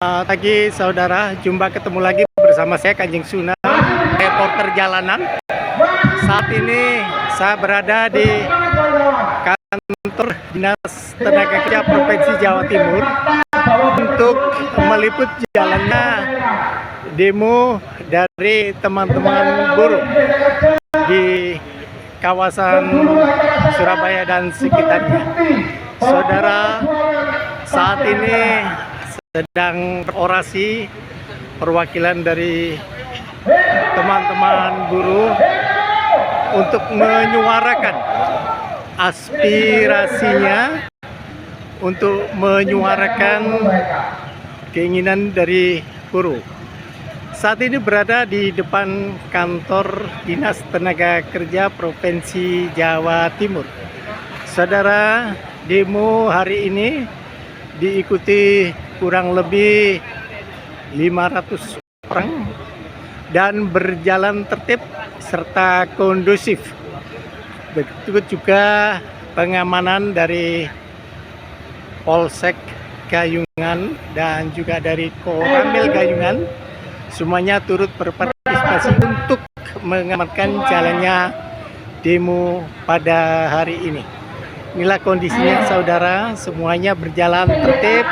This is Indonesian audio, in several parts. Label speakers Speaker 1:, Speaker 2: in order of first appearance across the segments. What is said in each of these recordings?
Speaker 1: Pagi saudara, jumpa ketemu lagi bersama saya Kanjeng Sunan, reporter jalanan. Saat ini saya berada di kantor Dinas Tenaga Kerja Provinsi Jawa Timur untuk meliput jalannya demo dari teman-teman buruh di kawasan Surabaya dan sekitarnya. Saudara, saat ini sedang berorasi perwakilan dari teman-teman buruh untuk menyuarakan aspirasinya, untuk menyuarakan keinginan dari buruh. Saat ini berada di depan kantor Dinas Tenaga Kerja Provinsi Jawa Timur. Saudara, demo hari ini diikuti kurang lebih 500 orang dan berjalan tertib serta kondusif. Begitu juga pengamanan dari Polsek Gayungan dan juga dari Koramil Gayungan, semuanya turut berpartisipasi untuk mengamankan jalannya demo pada hari ini. Inilah kondisinya saudara, semuanya berjalan tertib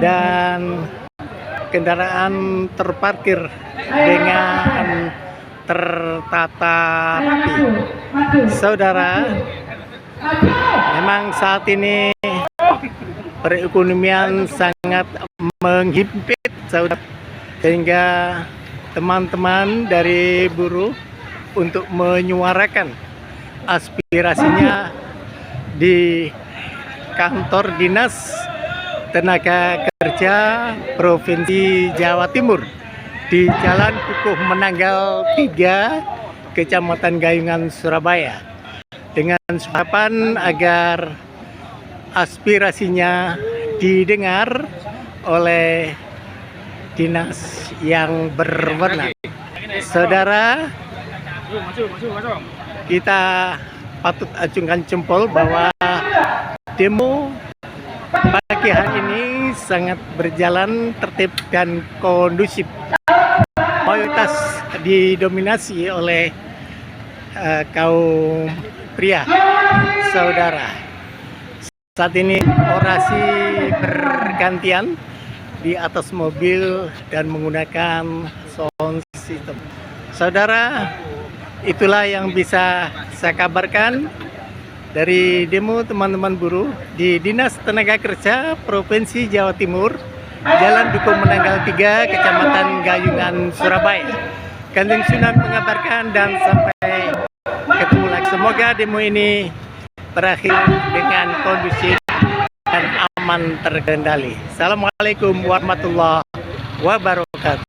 Speaker 1: dan kendaraan terparkir dengan tertata rapi. Saudara, memang saat ini perekonomian sangat menghimpit saudara, sehingga teman-teman dari buruh untuk menyuarakan aspirasinya di kantor Dinas Tenaga Kerja Provinsi Jawa Timur di Jalan Dukuh Menanggal 3, Kecamatan Gayungan, Surabaya, dengan harapan agar aspirasinya didengar oleh dinas yang berwenang. Saudara, kita patut acungkan jempol bahwa demo pagi hari ini sangat berjalan tertib dan kondusif. Mayoritas didominasi oleh kaum pria. Saudara, saat ini orasi bergantian di atas mobil dan menggunakan sound system. Saudara, itulah yang bisa saya kabarkan dari demo teman-teman buruh di Dinas Tenaga Kerja Provinsi Jawa Timur, Jalan Dukuh Menanggal 3, Kecamatan Gayungan, Surabaya. Kanjeng Sunan mengabarkan dan sampai ketemu lagi. Semoga demo ini berakhir dengan kondusif dan aman terkendali. Assalamualaikum warahmatullahi wabarakatuh.